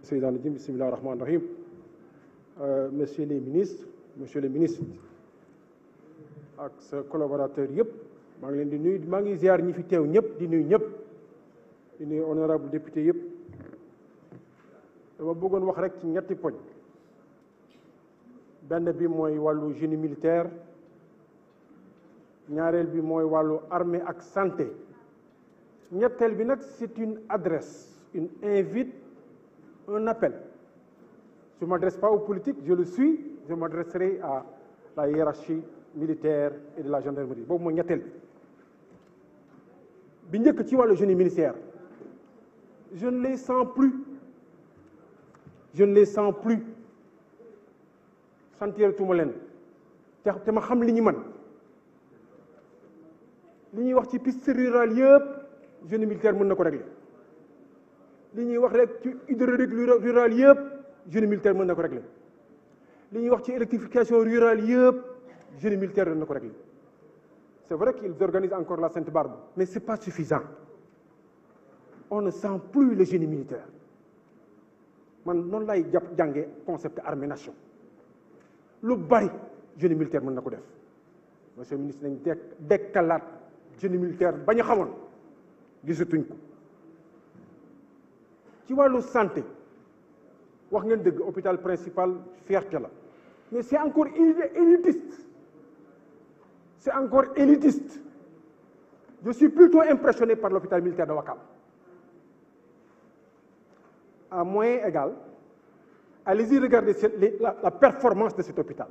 Seydina Rajim, bismillah rahman rahim. Messieurs les ministres ak sa collaborateurs yëpp maa ngi leen di nuyu maa ngi ziar ñi fi teew ñëpp di nuyu ñëpp di nuyu honorable député yëpp dama bëggoon wax rek ci ñetti poñ benn bi mooy wàllu génie militaire ñaareel bi mooy wàllu armée ak santé ñetteel bi nag c'est une adresse une invite un appel. Je ne m'adresse pas aux politiques, je le suis, je m'adresserai à la hiérarchie militaire et de la gendarmerie. boobu mooy ñetteel bi njëkk ci wàllu génie militaire je ne les sens plus santeeratuma leen te ma xam li ñu mën li ñuy wax ci piste rurale yëpp génie militaire mën na ko régler li ñuy wax rek ci hydraulique rurale yëpp génie militaire mën na ko régler li ñuy wax ci électrification rurale yëpp génie militaire mën na ko régler c'est vrai qu'ils organisent encore la Sainte-Barbe mais c'est pas suffisant on ne sent plus le génie militaire man noonu lay jànge concept armée nation lu bari génie militaire mën na ko def monsieur le ministre nañ dekkalaat génie militaire ba ñu xamoon gisatuñ ko ci wàllu santé wax ngeen dëgg hôpital principal fierté la mais c'est encore élitiste je suis plutôt impressionné par l'hôpital militaire de Ouakam à moyen égal allez-y regarder la performance de cet hôpital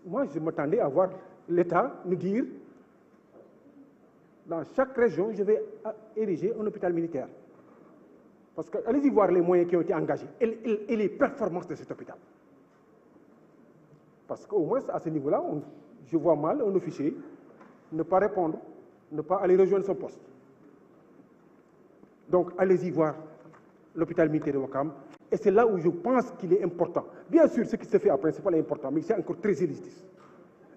moi je m'attendais à voir l'État nous dire dans chaque région je vais ériger un hôpital militaire parce que allez-y voir les moyens qui ont été engagés et les performances de cet hôpital. Parce qu'au moins à ce niveau-là, je vois mal un officier ne pas répondre, ne pas aller rejoindre son poste. Donc allez-y voir l'hôpital militaire de Ouakam et c'est là où je pense qu'il est important. Bien sûr, ce qui se fait à Principal est important, mais c'est encore très élitiste.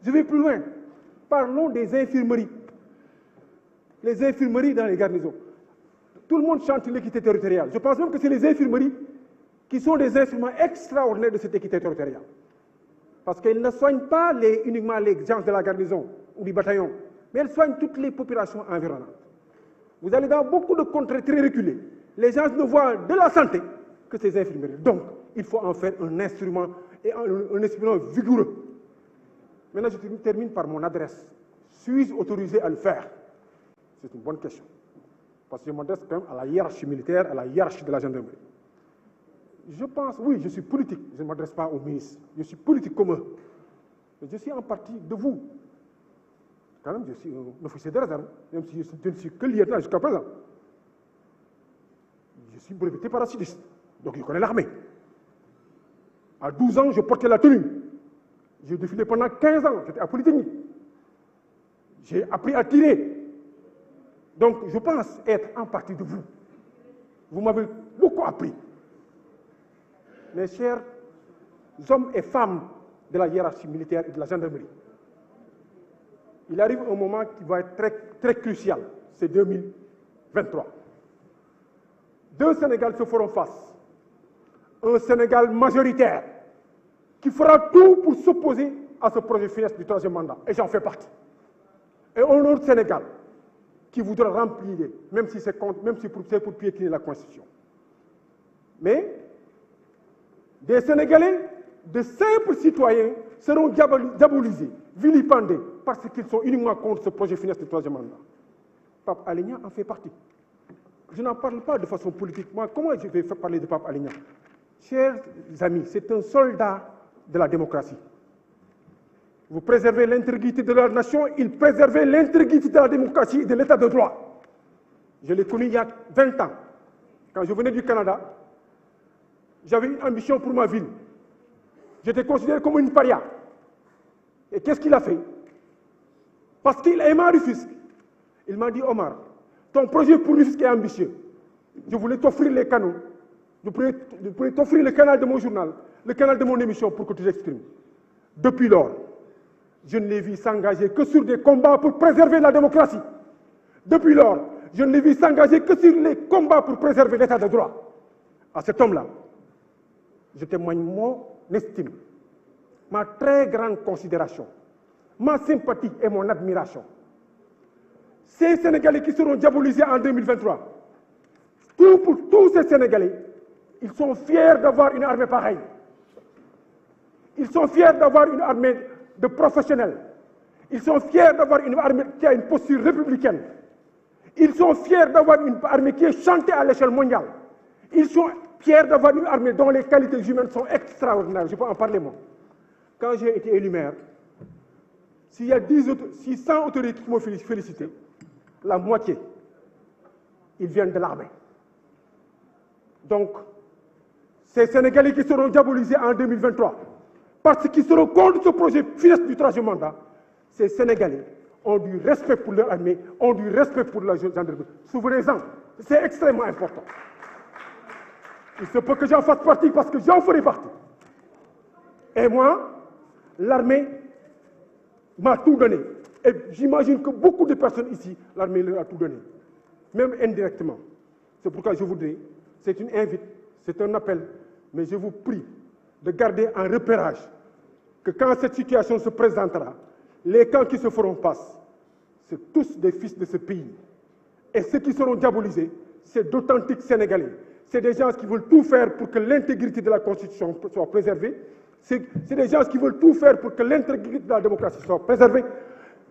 Je vais plus loin. Parlons des infirmeries. Les infirmeries dans les garnisons. Tout le monde chante l'équité territoriale. Je pense même que c'est les infirmeries qui sont des instruments extraordinaires de cette équité territoriale. Parce qu'elles ne soignent pas uniquement les gens de la garnison ou du bataillon, mais elles soignent toutes les populations environnantes. Vous allez dans beaucoup de contrées très reculées. Les gens ne voient de la santé que ces infirmeries. Donc, il faut en faire un instrument et un instrument vigoureux. Maintenant, je termine par mon adresse. Suis-je autorisé à le faire? C'est une bonne question. Parce que je m'adresse quand même à la hiérarchie militaire, à la hiérarchie de la gendarmerie. Je pense, oui, je suis politique, je ne m'adresse pas aux ministres. Je suis politique comme eux. Mais je suis en partie de vous. Quand même, je suis un officier de réserve, même si je ne suis que lieutenant jusqu'à présent. Je suis breveté parachutiste, donc je connais l'armée. À 12 ans, je portais la tenue. J'ai défilé pendant 15 ans, j'étais à Polytechnique. J'ai appris à tirer. Donc, je pense être en partie de vous. Vous m'avez beaucoup appris. Mes chers hommes et femmes de la hiérarchie militaire et de la gendarmerie, il arrive un moment qui va être très, très crucial. C'est 2023. Deux Sénégal se feront face. Un Sénégal majoritaire qui fera tout pour s'opposer à ce projet funeste du troisième mandat. Et j'en fais partie. Et un autre Sénégal qui voudra remplir, même si c'est pour piétiner la Constitution. Mais des Sénégalais, de simples citoyens, seront diabolisés, vilipendés, parce qu'ils sont uniquement contre ce projet funeste du troisième mandat. Pape Alé Niang en fait partie. Je n'en parle pas de façon politique. Moi, comment je vais parler de Pape Alé Niang? Chers amis, c'est un soldat de la démocratie. Vous préservez l'intégrité de la nation, il préservait l'intégrité de la démocratie et de l'état de droit. Je l'ai connu il y a 20 ans. Quand je venais du Canada, j'avais une ambition pour ma ville. J'étais considéré comme une paria. Et qu'est-ce qu'il a fait? Parce qu'il aimait Rufisque. Il m'a dit, Omar, ton projet pour Rufisque est ambitieux. Je voulais t'offrir les canaux. Je voulais t'offrir le canal de mon journal, le canal de mon émission pour que tu t'exprimes. Depuis lors, je ne l'ai vu s'engager que sur des combats pour préserver la démocratie. Depuis lors, je ne l'ai vu s'engager que sur les combats pour préserver l'état de droit. à cet homme-là, je témoigne mon estime, ma très grande considération, ma sympathie et mon admiration. Ces Sénégalais qui seront diabolisés en 2023, pour tous ces Sénégalais, ils sont fiers d'avoir une armée pareille. Ils sont fiers d'avoir une armée de professionnels. Ils sont fiers d'avoir une armée qui a une posture républicaine. Ils sont fiers d'avoir une armée qui est chantée à l'échelle mondiale. Ils sont fiers d'avoir une armée dont les qualités humaines sont extraordinaires. Je peux en parler moi. Quand j'ai été élu maire, s'il y a 100 autorités qui m'ont félicité, la moitié, ils viennent de l'armée. Donc, ces Sénégalais qui seront diabolisés en 2023, parce qu'ils seront contre ce projet funeste du troisième mandat, ces Sénégalais ont du respect pour leur armée, ont du respect pour la gendarmerie. Souvenez-en, c'est extrêmement important. Il se peut que j'en fasse partie parce que j'en ferai partie. Et moi, l'armée m'a tout donné. Et j'imagine que beaucoup de personnes ici, l'armée leur a tout donné, même indirectement. C'est pourquoi je voudrais, c'est une invite, c'est un appel, mais je vous prie de garder un repérage que quand cette situation se présentera, les camps qui se feront face, c'est tous des fils de ce pays. Et ceux qui seront diabolisés, c'est d'authentiques Sénégalais. C'est des gens qui veulent tout faire pour que l'intégrité de la Constitution soit préservée. C'est des gens qui veulent tout faire pour que l'intégrité de la démocratie soit préservée.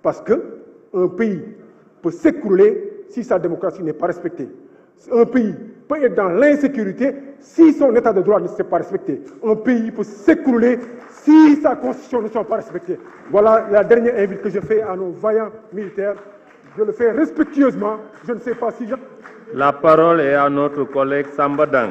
Parce qu'un pays peut s'écrouler si sa démocratie n'est pas respectée. Un pays peut être dans l'insécurité si son état de droit ne s'est pas respecté. Un pays peut s'écrouler si sa constitution ne soit pas respectée. Voilà la dernière invite que je fais à nos vaillants militaires. Je le fais respectueusement. Je ne sais pas si... La parole est à notre collègue Samba Dang.